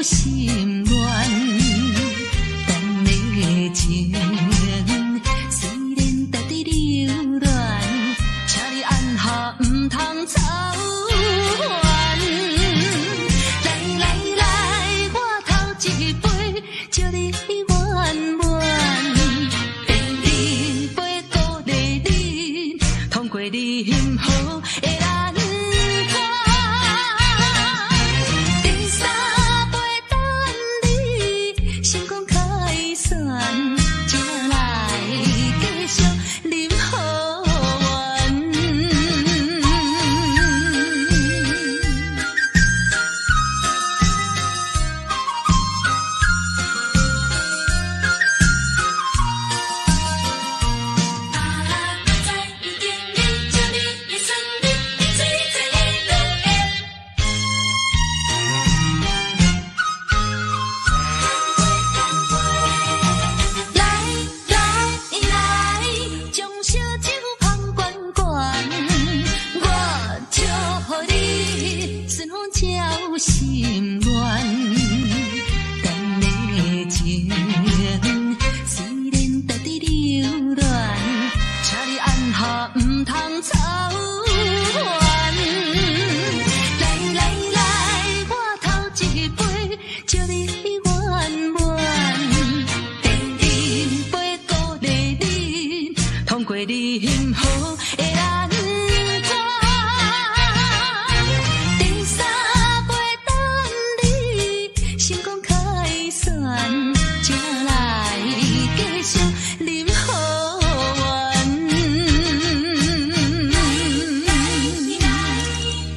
心乱，咱的情虽然在伫流乱，请你按下唔通操烦。来来来，我头一杯，祝你圆满。第二杯鼓励你，通过你幸福的难关。第三杯等你成功开选，才来继续饮好运。心乱，咱的情虽然在伫流乱，请你按下唔通操烦。来来来，我头一杯，祝你圆满。第二杯鼓励你，通过你幸福的难关。成功开选，才来继续饮好运。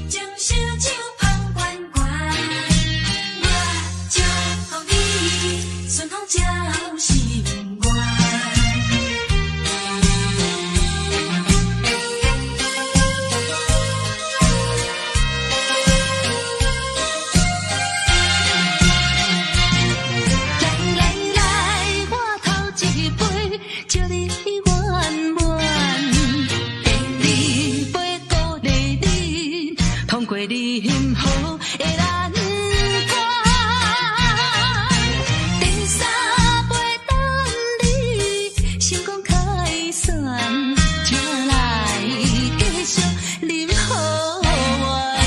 将烧酒捧罐罐，我祝福你顺风照心愿。祝你圆满，第二杯鼓励你，通过你幸福的难关。第三杯等你成功开选，才来继续饮好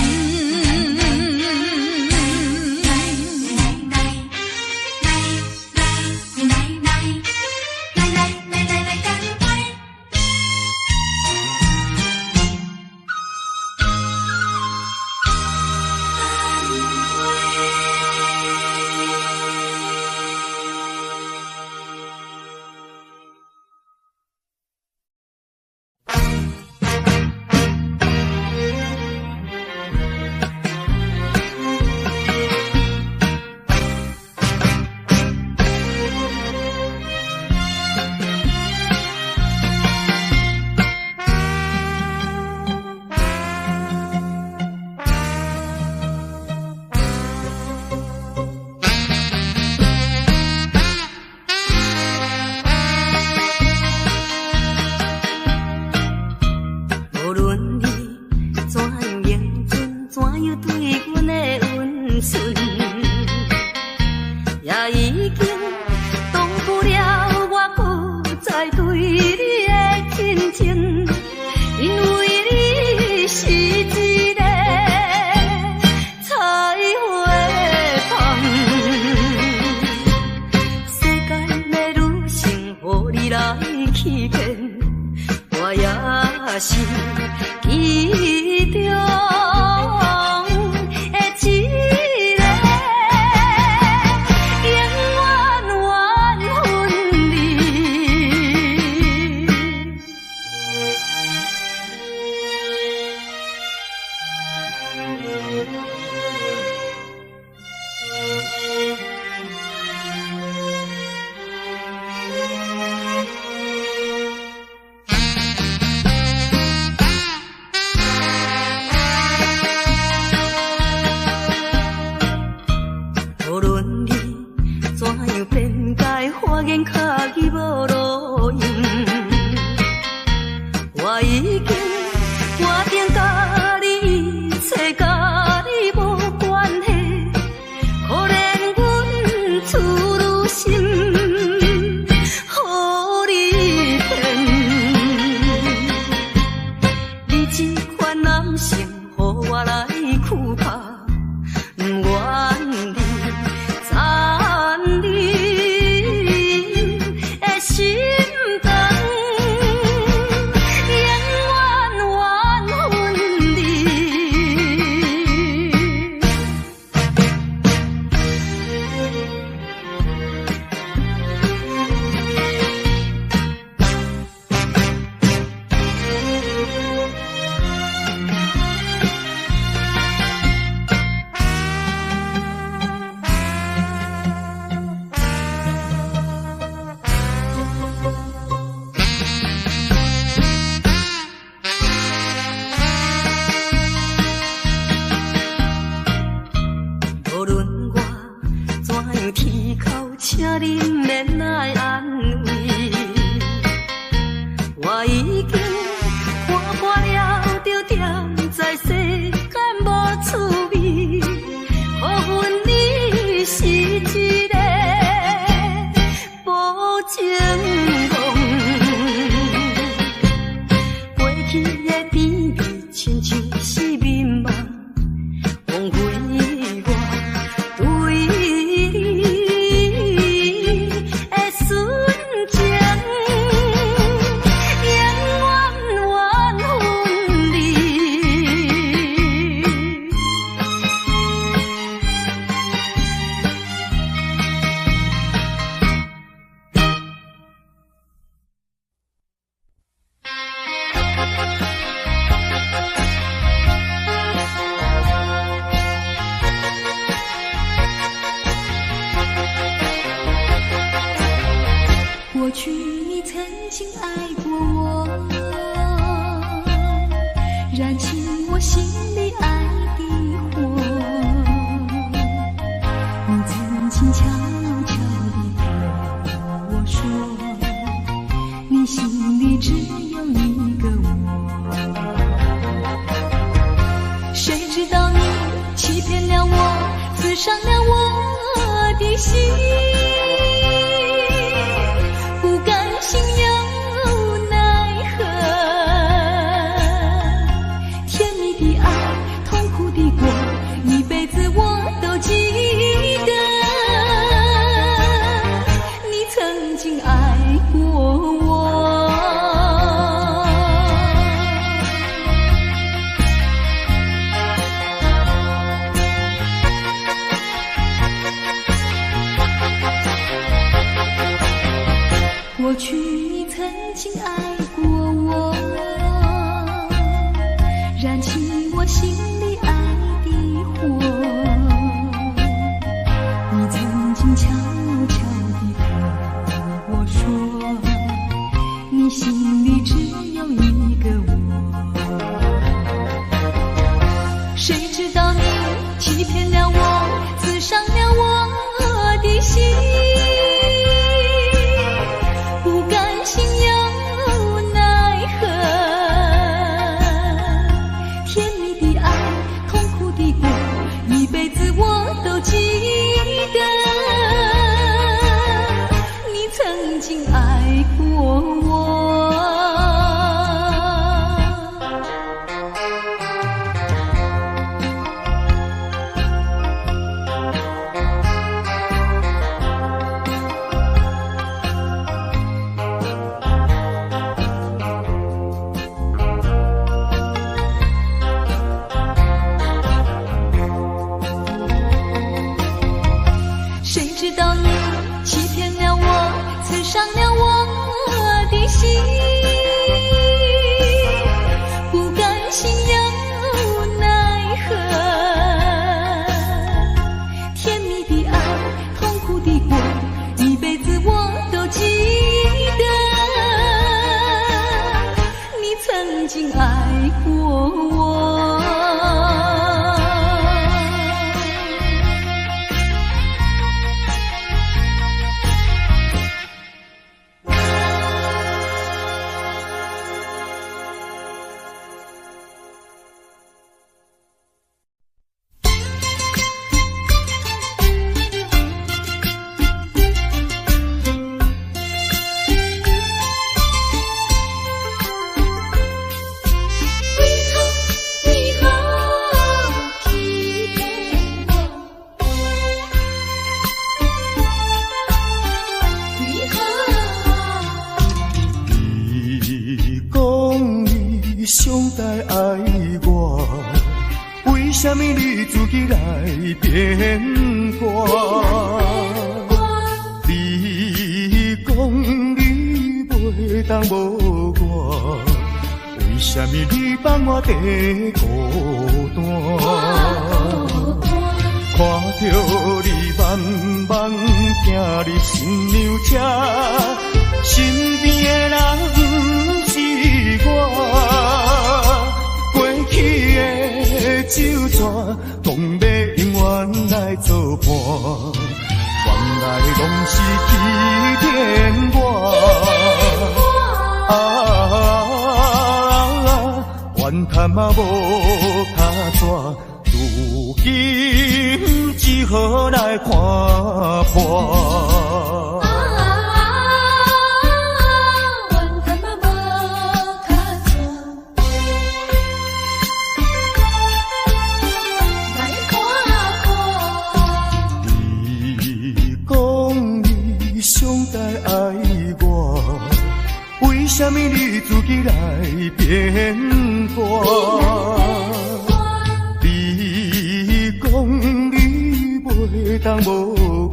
运。处女心，予你骗。你这款男性，予我来苦怕，不愿你残忍的心肠，永远怨恨你。无论我怎样啼哭，请你免来安慰。我已经看破了，就踮在世间无滋味。可阮你是一个无情梦，过去的甜蜜亲像是眠梦，枉费我对你的纯情，永远怨恨你。过去你曾经爱过我，燃起我心里爱的火。你曾经悄悄地对我说，你心里只有一个我。谁知道你欺骗了我，刺伤了我的心。心有奈何，甜蜜的爱，痛苦的过，一辈子我都记得。你曾经爱过我，过去你曾经爱过我，燃起我心里爱的火。你曾经悄悄地对我说，你心里只有一个我。谁知道你欺骗了我，刺伤了我的心。曾经爱过我，谁知道你欺骗了我，刺伤了我的心。不甘心又奈何，甜蜜的爱，痛苦的过，一辈子我都记得。你曾经爱过我，在爱我？为什么你自己来变卦？你讲你袂当无我，为什么你放我在孤单？看着你慢慢行入新娘车，身边的人不是我，过去的旧纸，讲要永远来作伴，原来拢是欺骗我。怨叹嘛无卡纸。如今只好来看破。怨叹嘛无卡纸，来看破。你讲你上在爱我，为什么你自己来变卦？讲你袂当无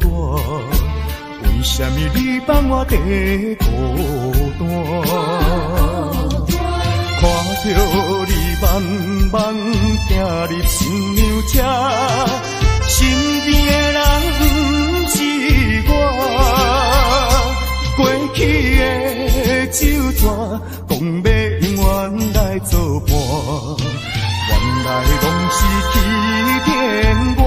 我，为什么你放我在孤单？看着你慢慢行入新娘车，身边的人不是我，过去的旧纸，讲要永远来作伴。原来拢是欺骗我，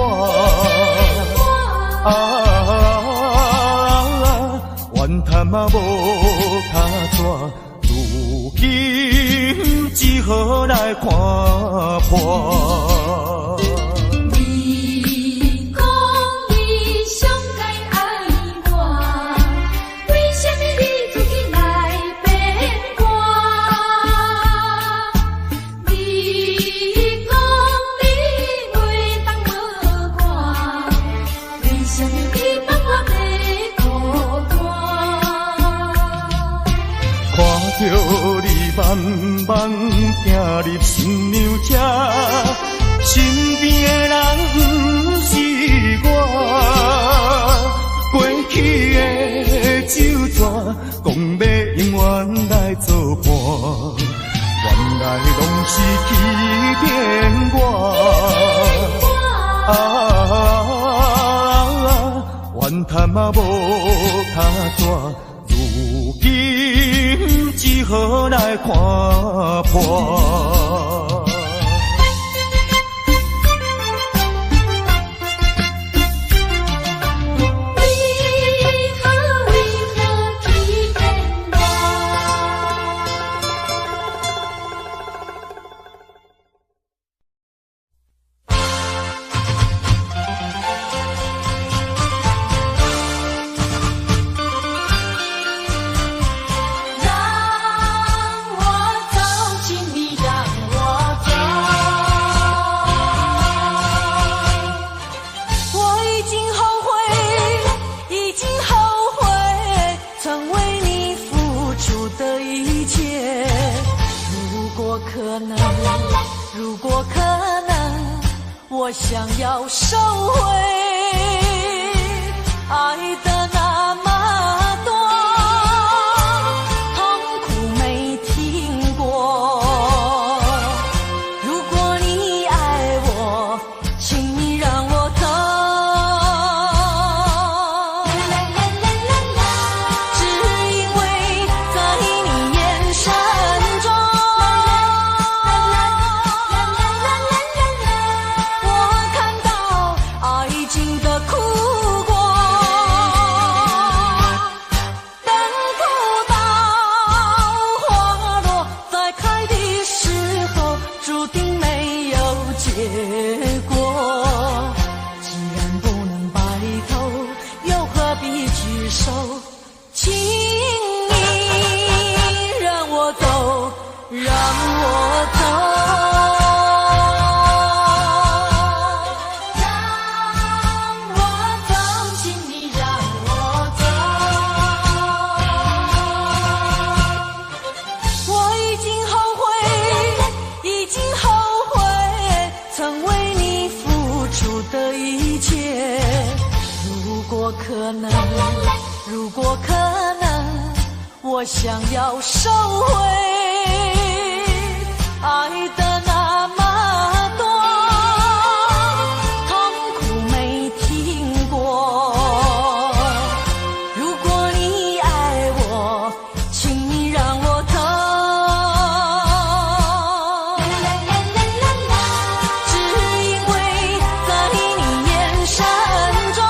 怨叹嘛无卡纸，如今只好来看破。你讲你上该爱我，为什么你自己来变卦？看着你慢慢行入新娘车，身边的人不是我，过去的旧纸，讲要永远来作伴，原来拢是欺骗我。怨叹嘛无卡纸，如今只好来看破。如果可能，我想要收回爱的那么多，痛苦没听过。如果你爱我，请你让我走。只因为在你眼神中，我看到爱情的苦果。等不到花落再开的时候，注定没有结果。既然不能白头，又何必举手？请你让我走，让我走。让我走，请你让我走。我已经后悔，已可能，如果可能，我想要收回爱的那么多，痛苦没听过。如果你爱我，请你让我疼，只因为在你眼神中，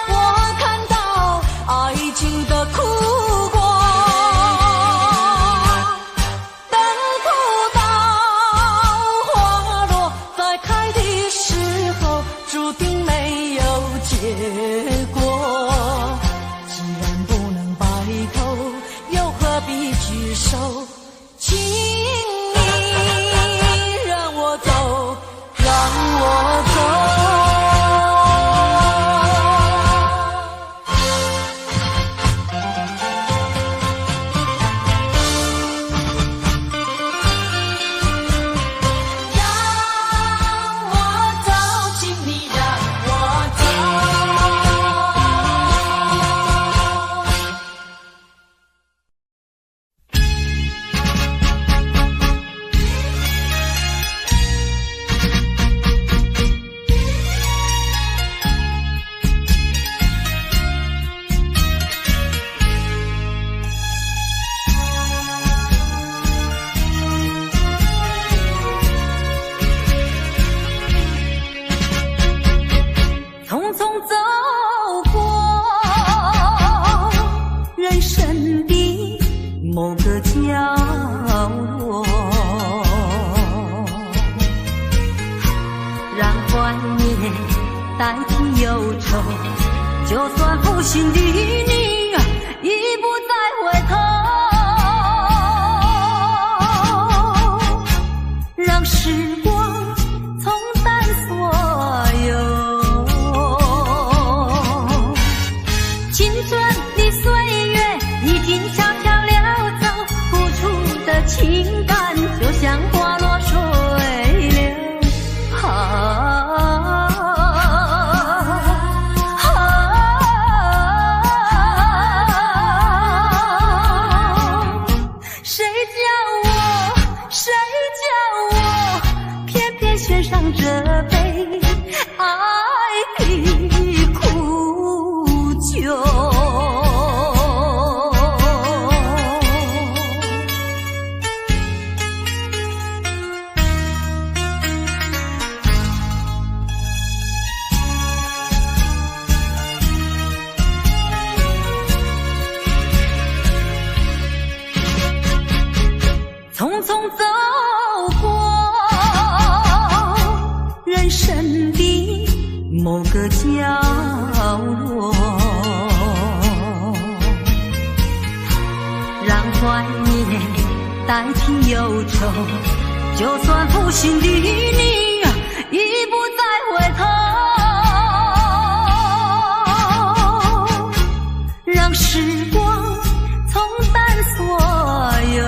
我看到爱情的哭光，等不到花落再开的时候，注定没有结果。既然不能白头，又何必举手？请你让我走，让我走。让我走，请你让我走。匆匆走过人生的某个角落，让怀念代替忧愁，就算负心的你已不再回头，让时光冲淡所有。青春的岁月已经悄悄溜走，付出的情感就像花落水流。谁叫我偏偏选上这杯爱的苦酒。匆匆走过人生的某个角落，让怀念代替忧愁，就算负心的你已不再回头，让时光冲淡所有。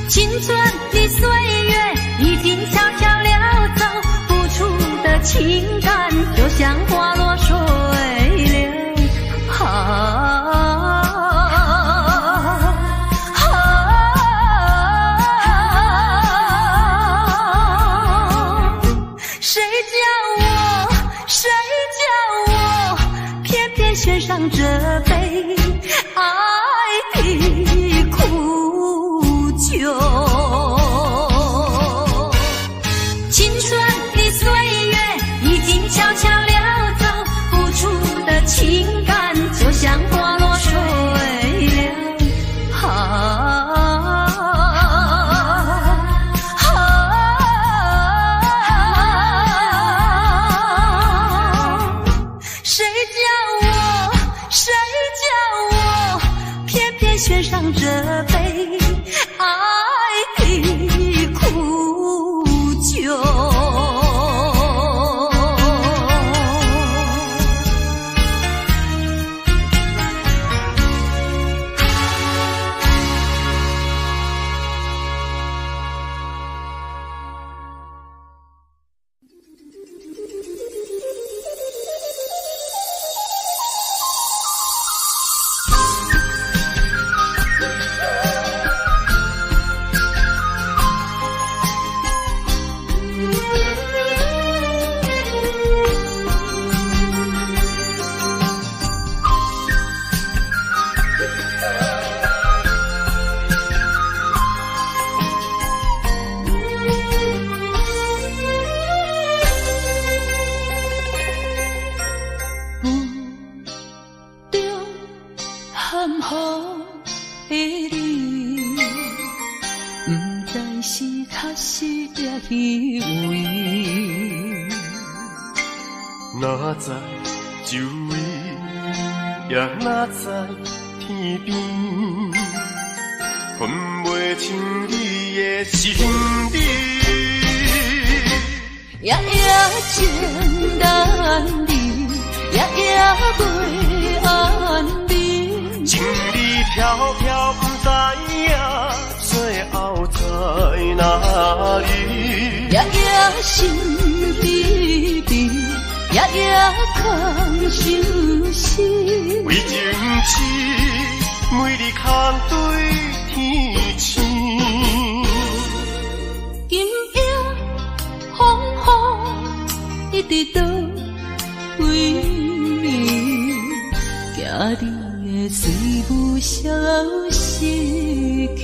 青春的岁月已经悄悄溜走，付出的情感就像花落水流。谁叫我偏偏选上这杯爱的苦酒。青春的岁月已经悄悄溜走，付出的情感就像花落水流。谁叫虚伪。哪知周围，也哪知天边，分袂清你的心理。夜夜情难离，夜夜袂安眠。情理飘飘，不知影最后在哪里。夜夜心悲悲，夜夜空相思。为情痴，每日空对天星。今夜风雨一直倒位，惊你的随无消息去。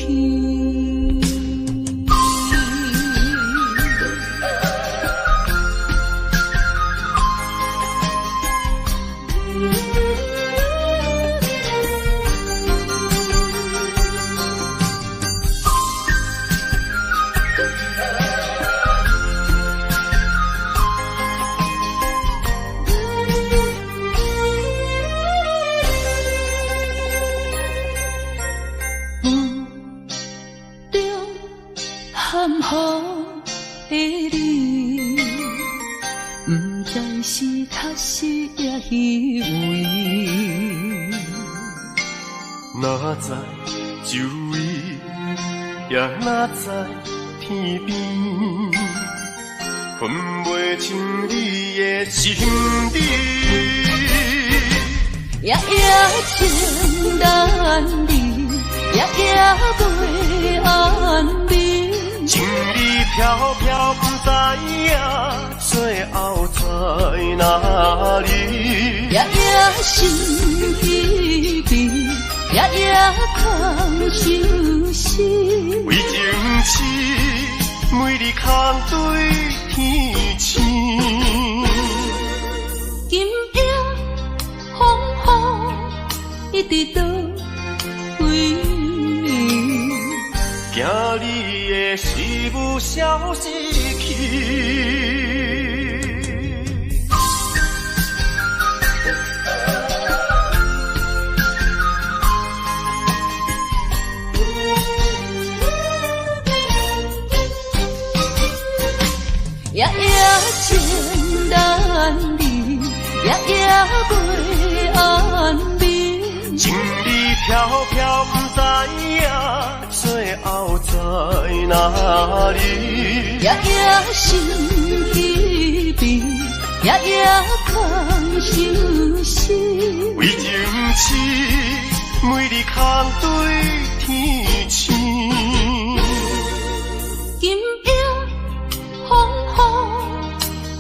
含雨的你，不知是确实也虚伪。哪知周围，也哪知天边，分袂清你的心理。夜夜情难离，夜夜袂安眠。情理飘飘，不知影最后在哪里。夜夜心悲悲，夜夜空相思。为情痴，每日空对天星。今夜风雨一直倒位，惊你的随无消息去。夜夜情难离，夜夜袂安眠。情理飘飘，不知影最后在哪里。夜夜心悲悲，夜夜空相思。为情痴，每日空对天星。今夜风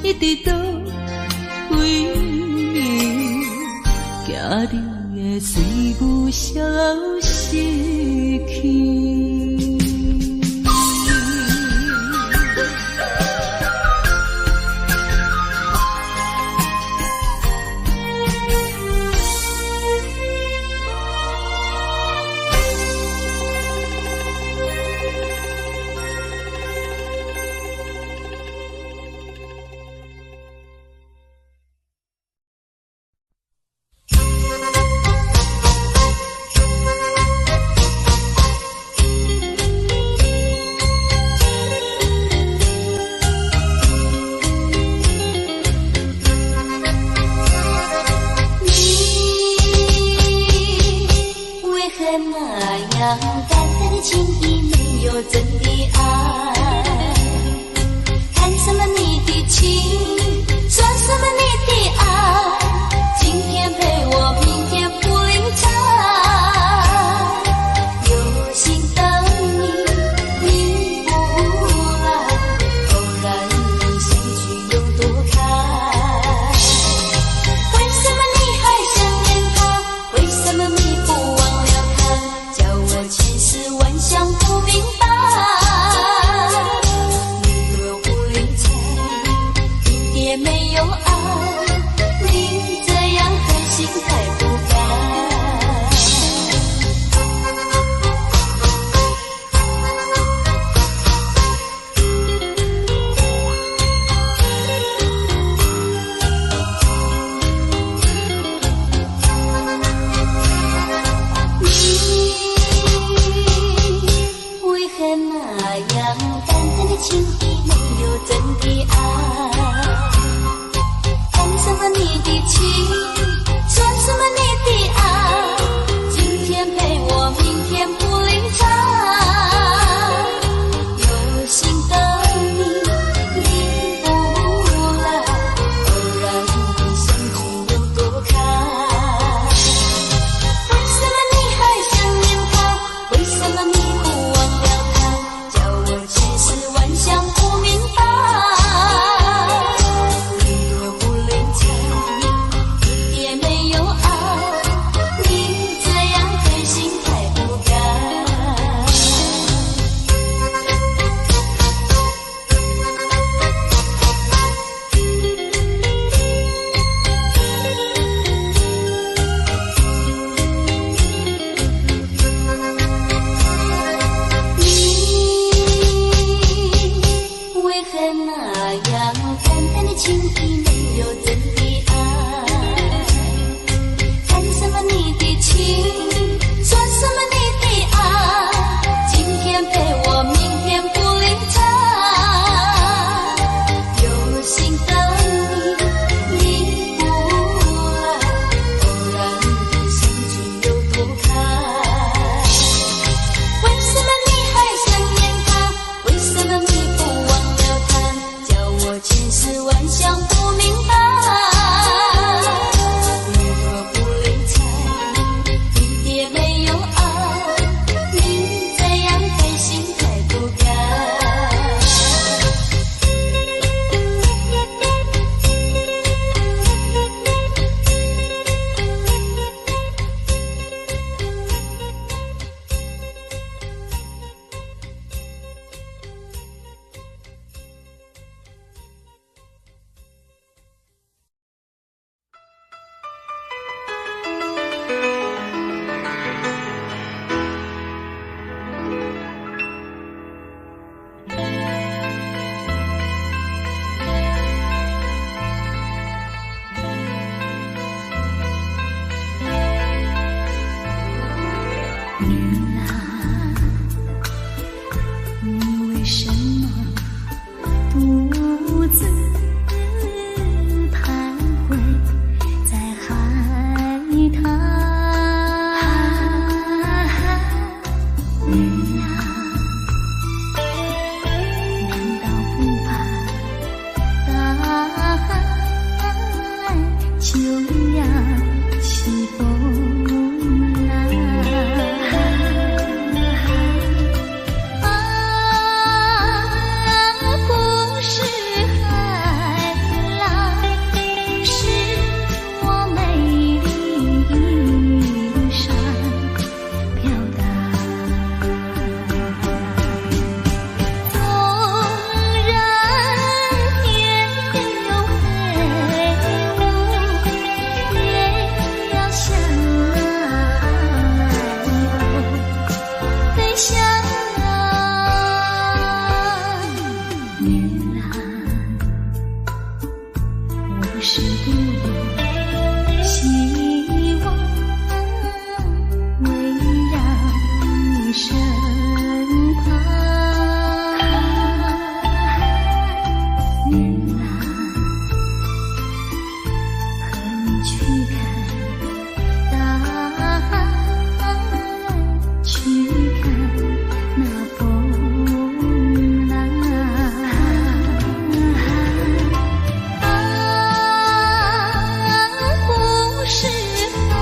雨一直倒位，惊你的随无消息去。情里没有真的爱。谈什么你的情，说什么你的爱，今天陪我，明天不离开。有心的你，你不来，偶然的相聚有多开。为什么你还想念他？为什么你不忘了他？叫我千丝万想不明白。你若不理睬，一点没有爱，你这样狠心太不该。你为何那样淡淡的情意，没有真的爱？谈什么你的情，说什么你的爱，今天陪我，明天不离开。有心的你，你不来，偶然的相聚有多开。为什么你还想念他？为什么你不忘了他？叫我千丝万想不明白。你若不理睬，一点没有爱，你这样狠心太不该。你为什么独自徘徊在海滩？女啊，难道不怕大海就要起风来？不是海浪，是我美丽衣裳飘荡。纵然天边有飞舞，也要向飞翔。女郎，我是多么希望围绕你身旁。女郎，和你去看大海，去看那风浪。不是海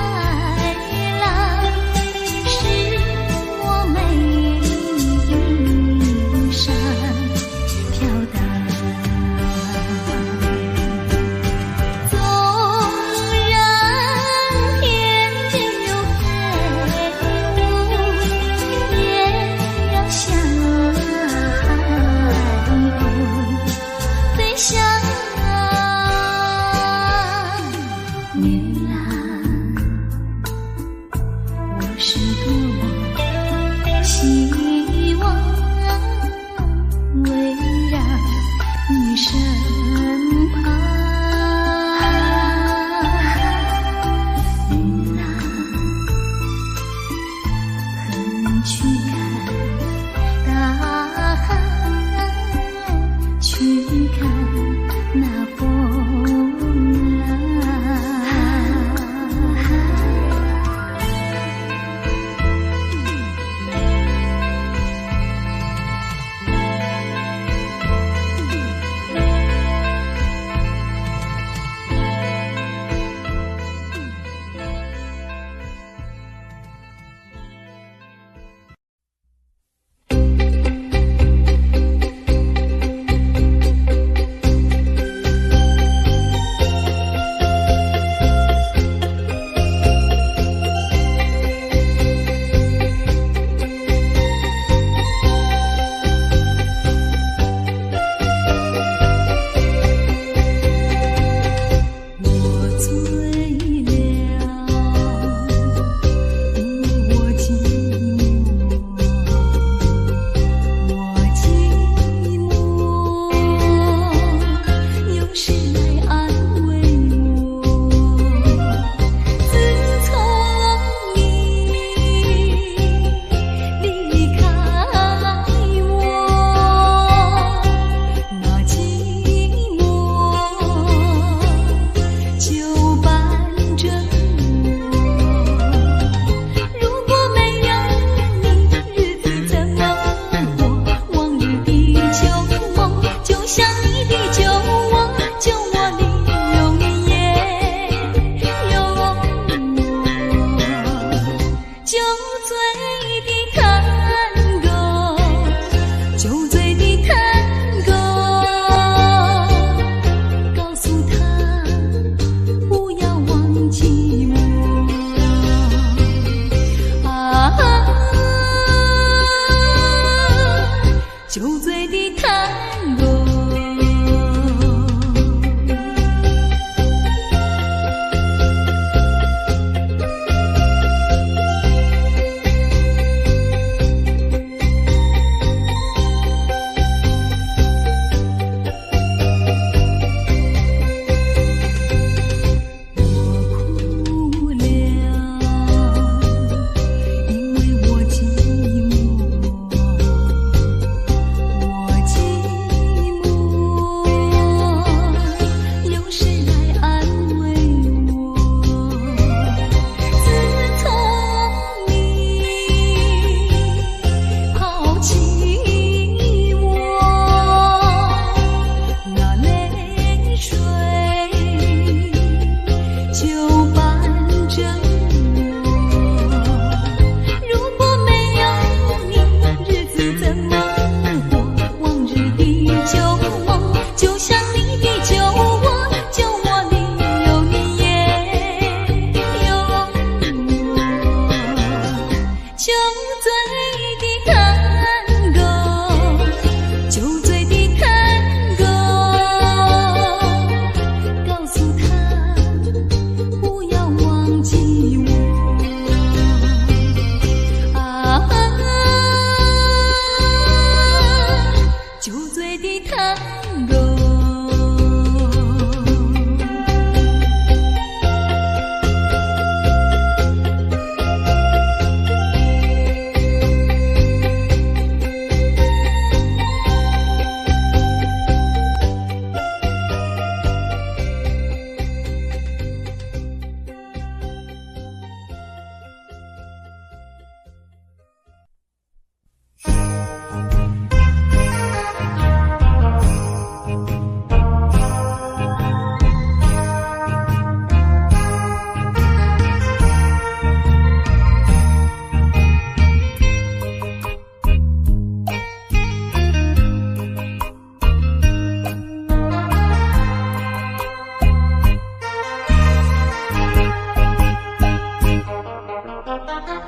浪，是我美丽衣裳飘荡。纵然天边有飞舞，也要向海鸥飞翔。女郎，我是多么希望围绕你身旁。女郎，和你去看大海，去看那风浪。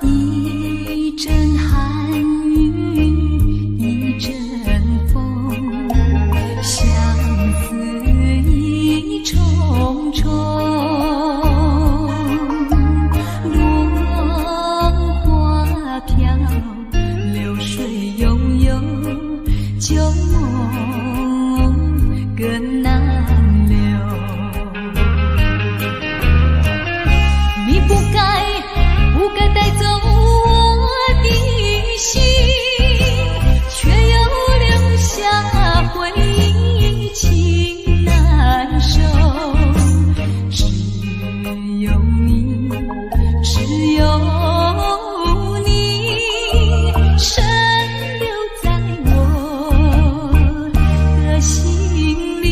一阵寒雨一阵风，相思意重重，落花飘，流水悠悠，旧梦更难留。你不该带走我的心，却又留下回忆，情难收。只有你，只有你，深留在我的心里。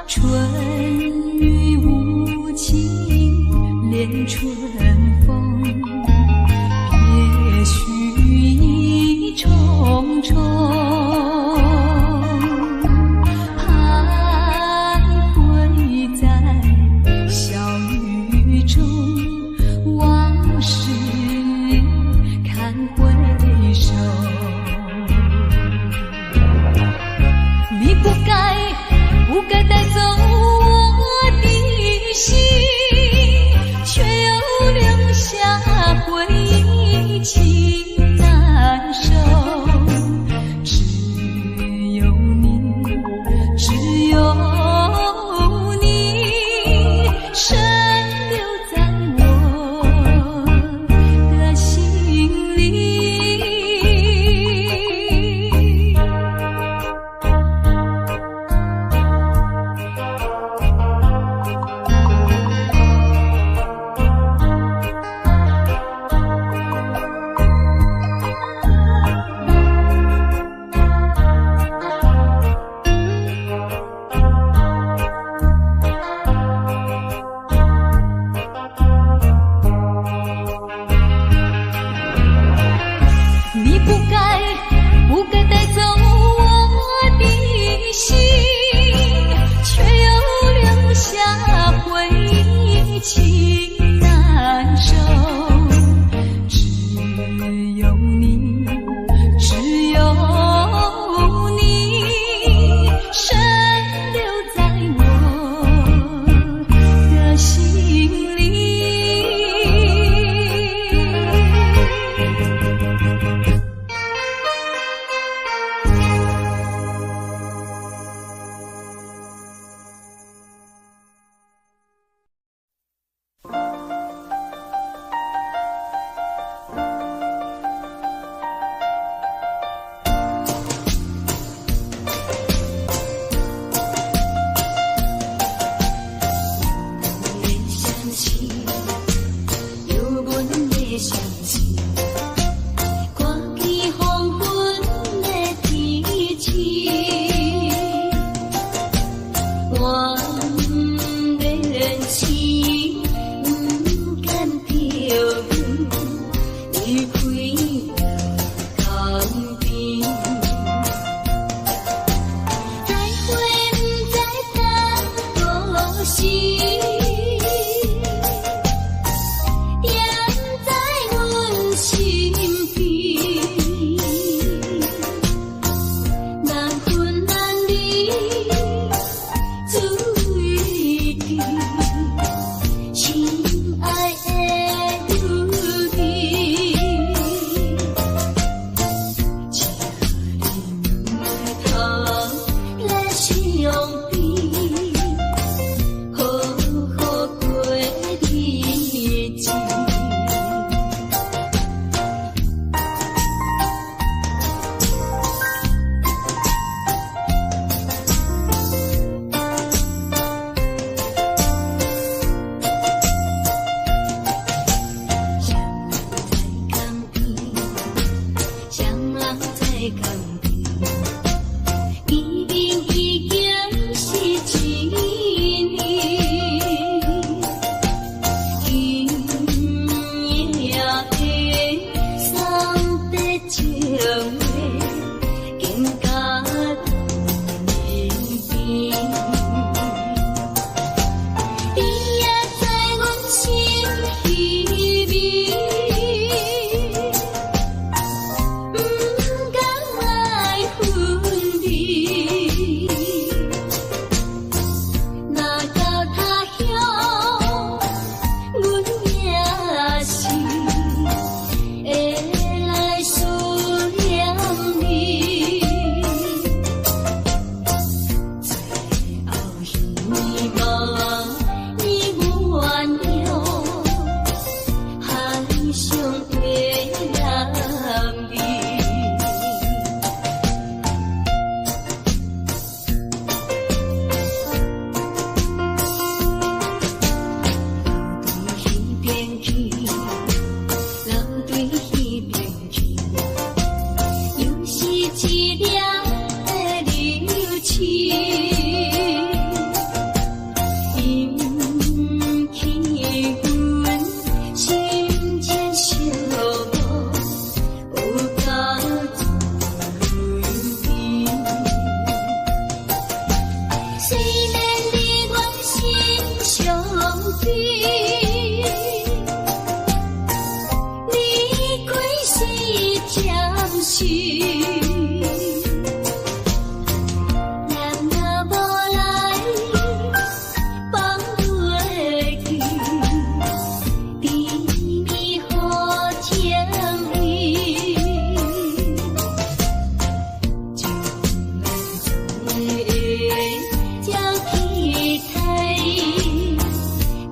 春雨无情恋春风，别绪意重重，徘徊在小雨中，往事看回首。你不该带走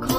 快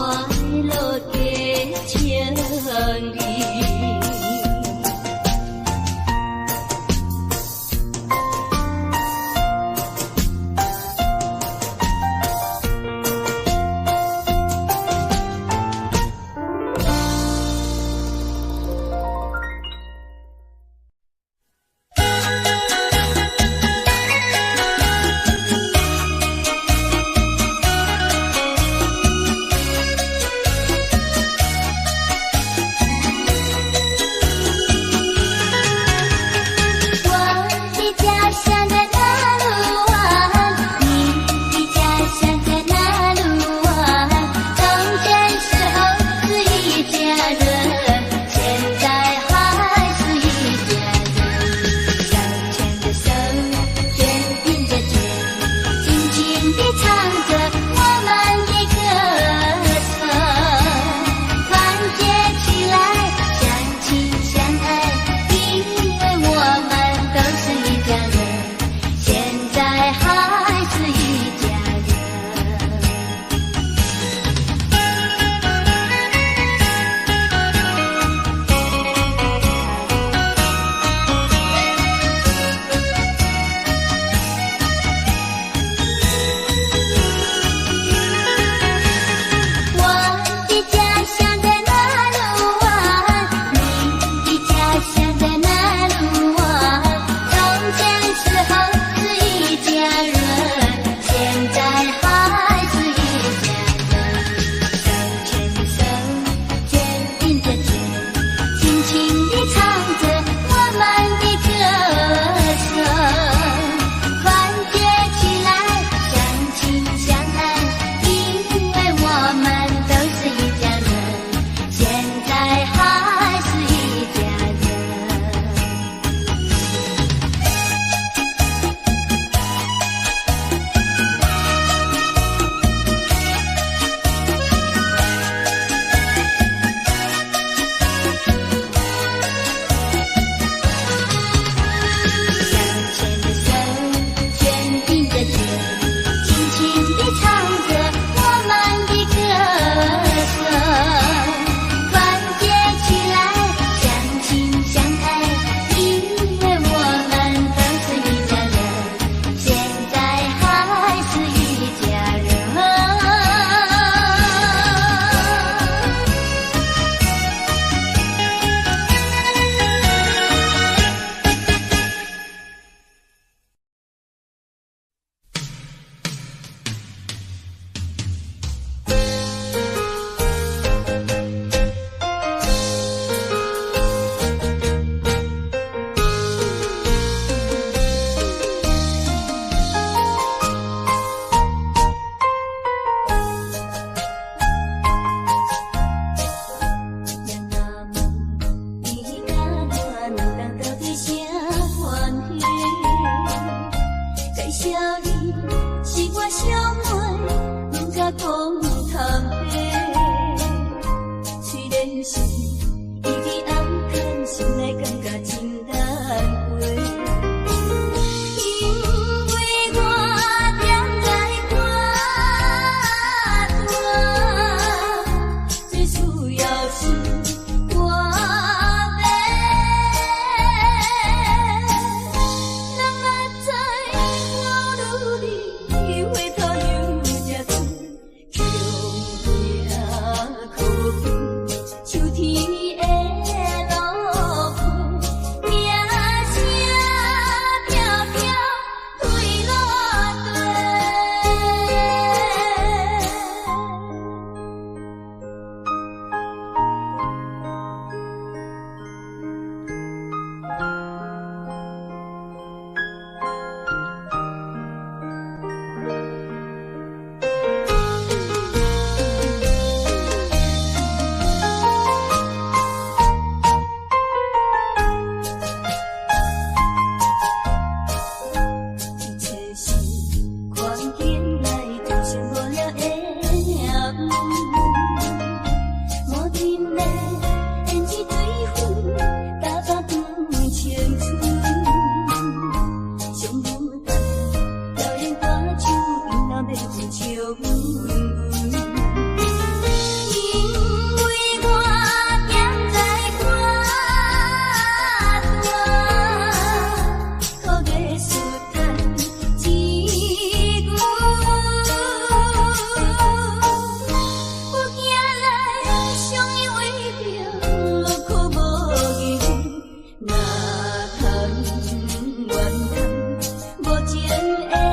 无情的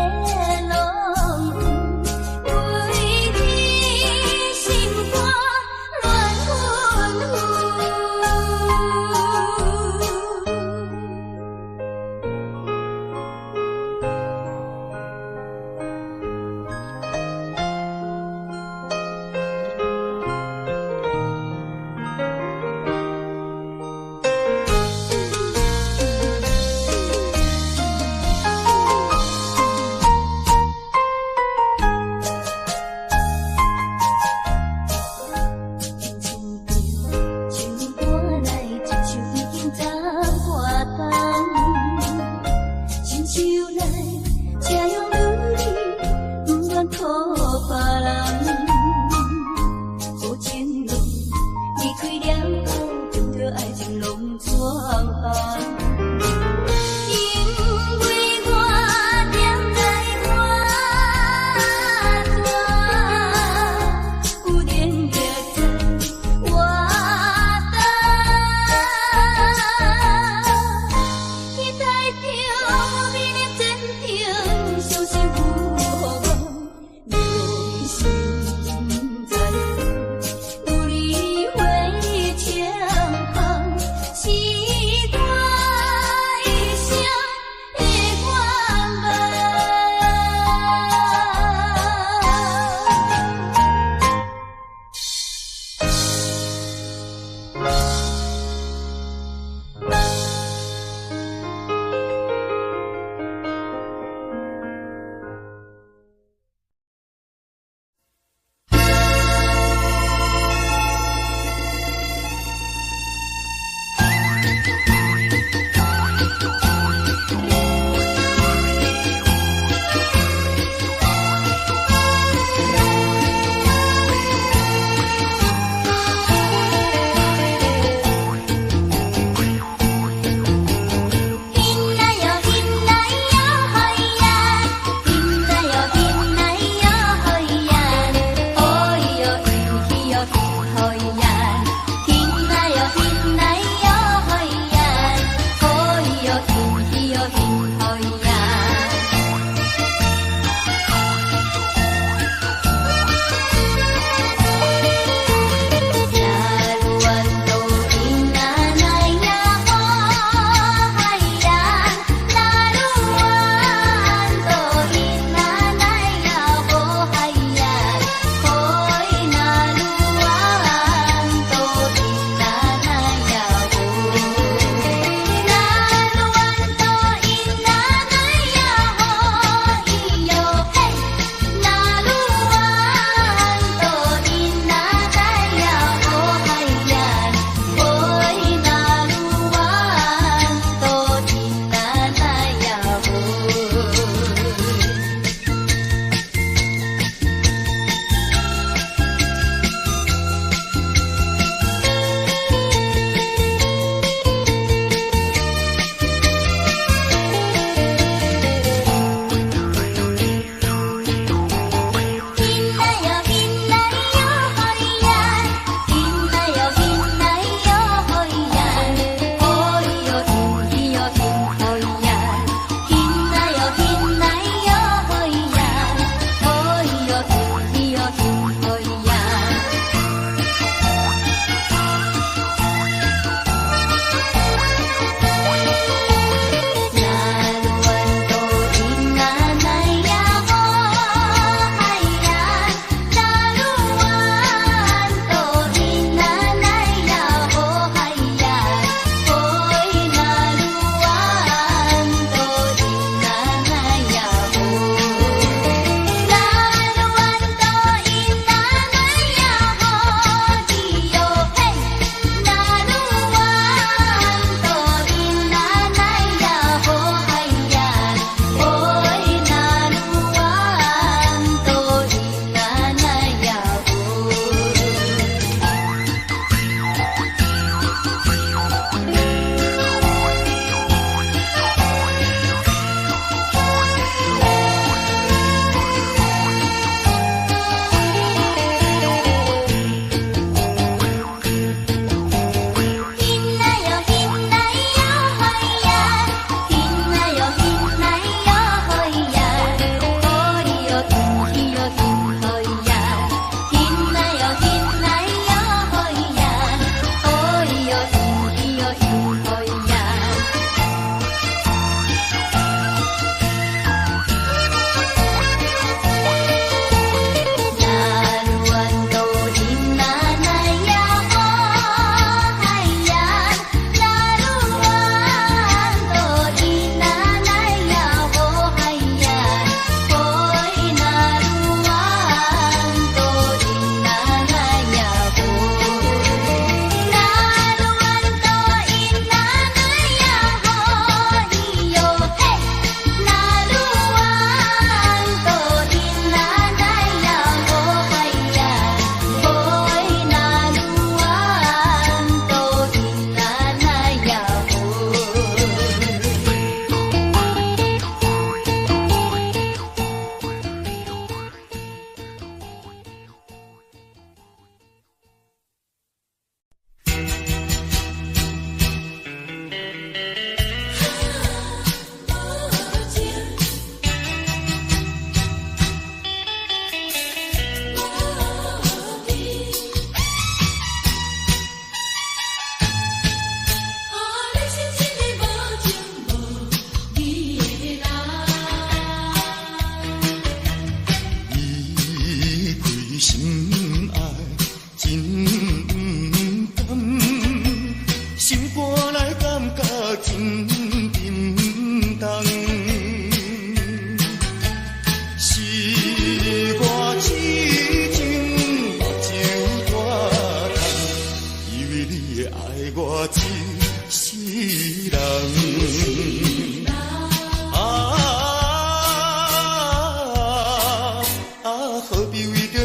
浪，为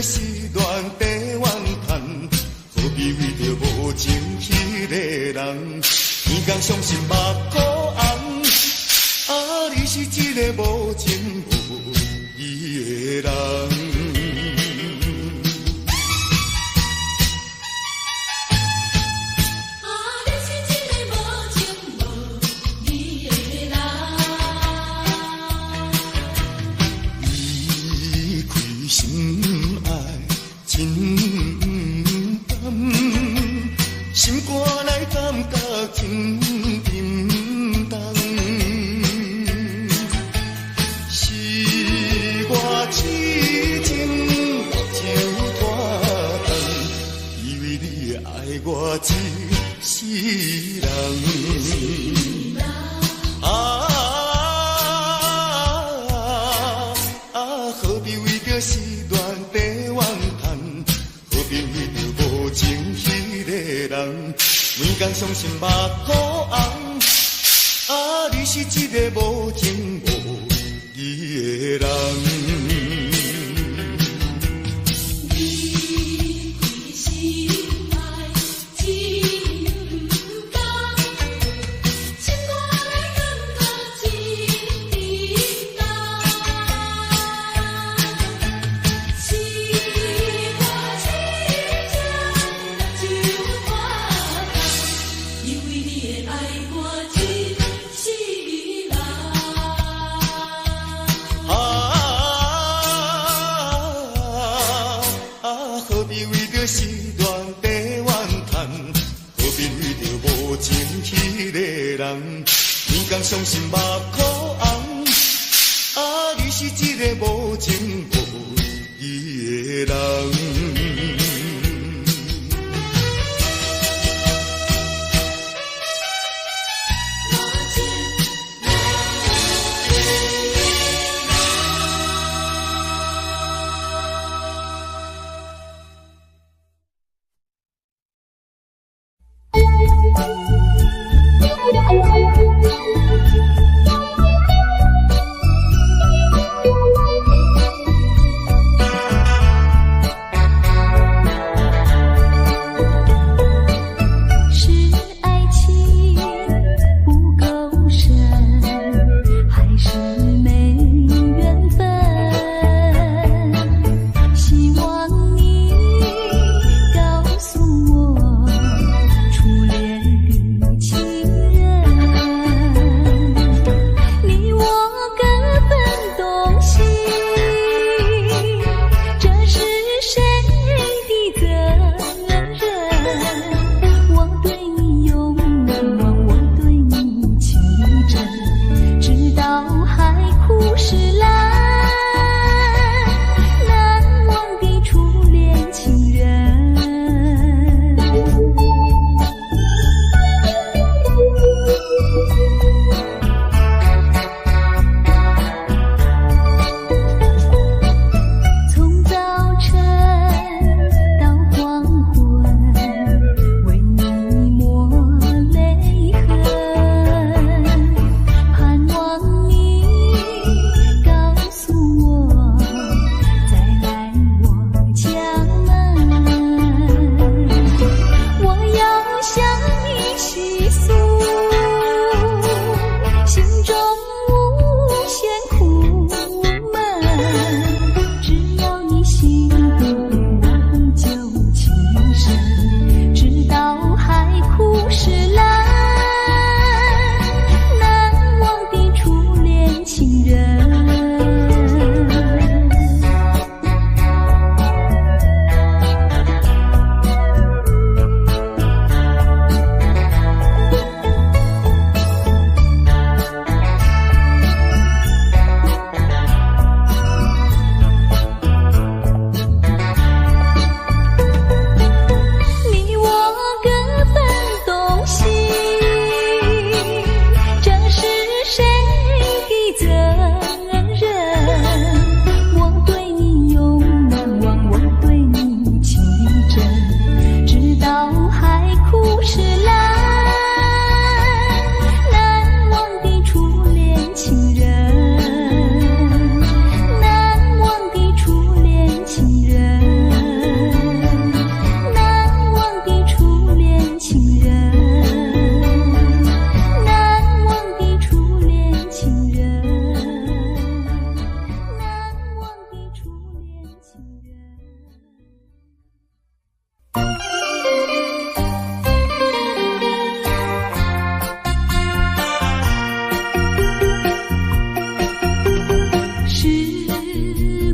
是恋地怨叹，何必为着无情迄个人？天公伤心目眶红，啊，你是一个无情无义的人。心肝内感觉真沉重，是我痴情目睭拖长，以为你会爱我一世人。何必为着是恋地怨叹，何必为着无情迄个人？每天伤心目眶红，啊，你是一个无情无义的人。何必为着是恋地怨叹，何必为着无情迄个人？天公伤心目眶红，啊，你是一个无情无义的人。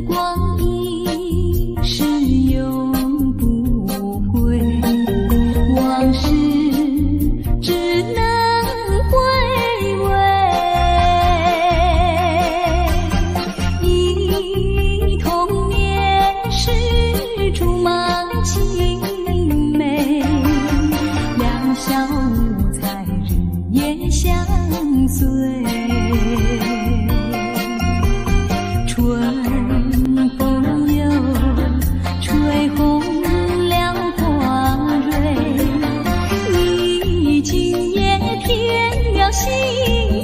光一逝永不回，往事只能回味。忆童年时竹马青梅，两小无猜日夜相随。春风又吹红了花蕊，你今夜添了心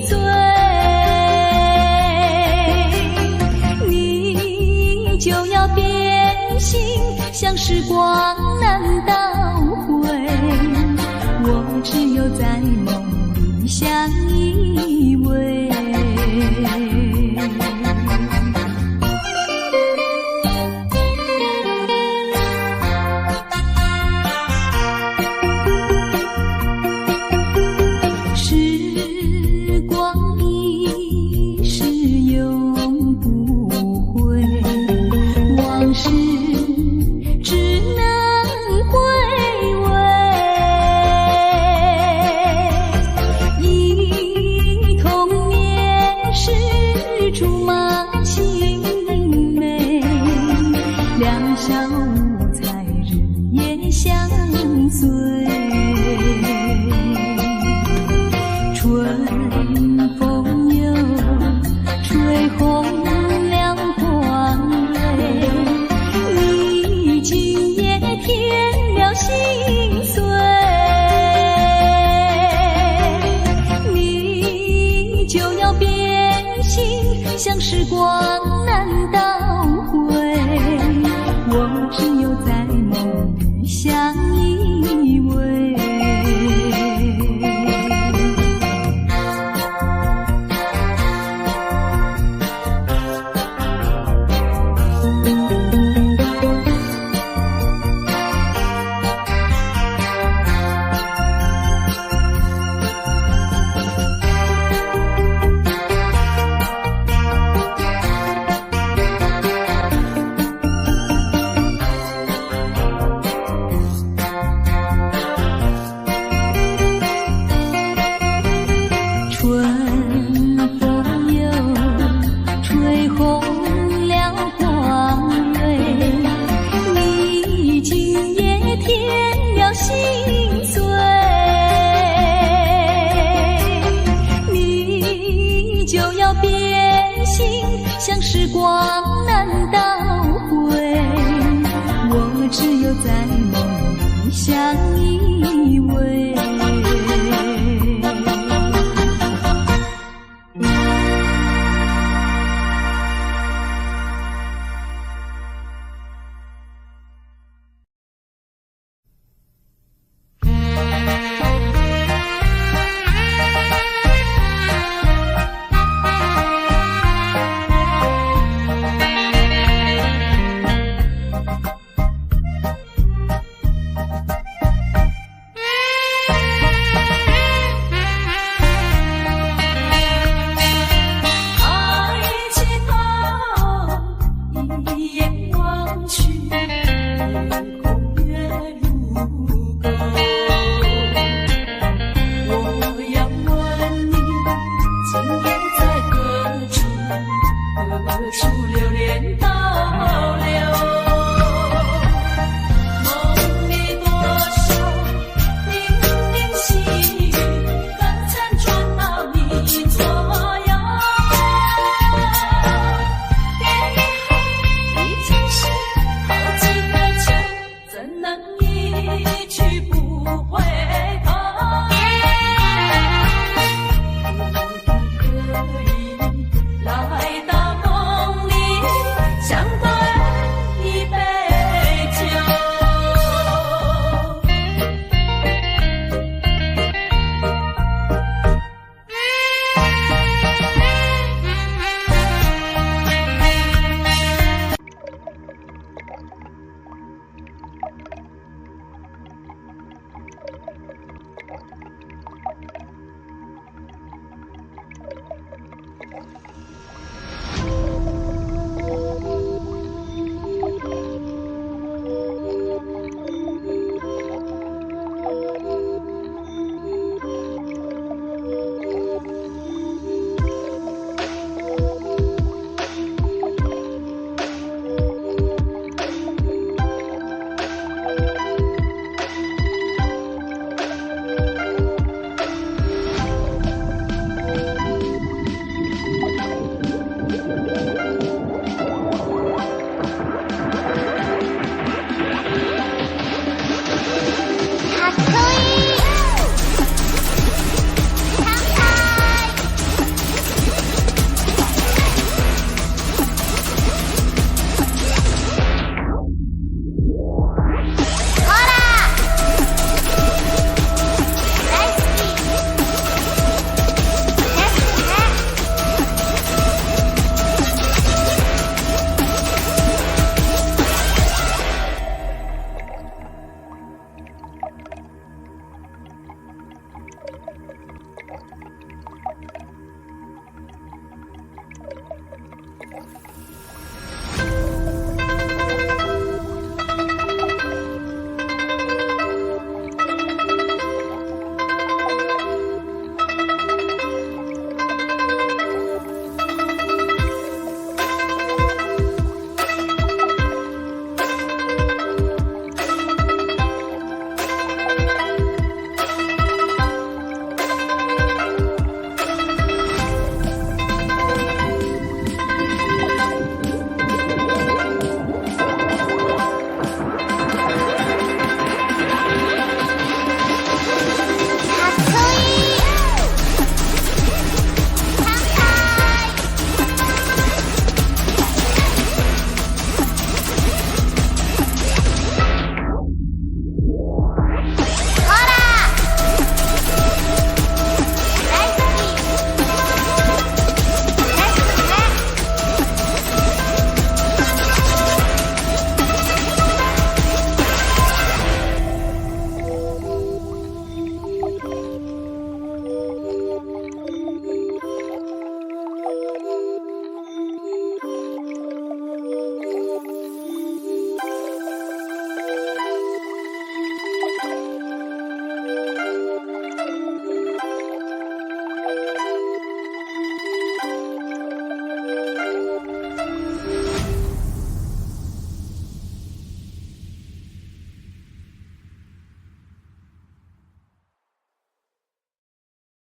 碎，你就要变心，像时光难倒回，我只有在梦里相依偎。时光一逝永不回，往事只能回味。忆童年时竹马青梅，两小无猜日夜相随。春风又吹红了花蕊，你今夜添了心碎，你就要变心，像时光难倒回，我只有在梦里相依偎。春风又吹红了花蕊，你今夜添了心碎，你就要变心，像时光难倒回，我只有在梦里相依偎。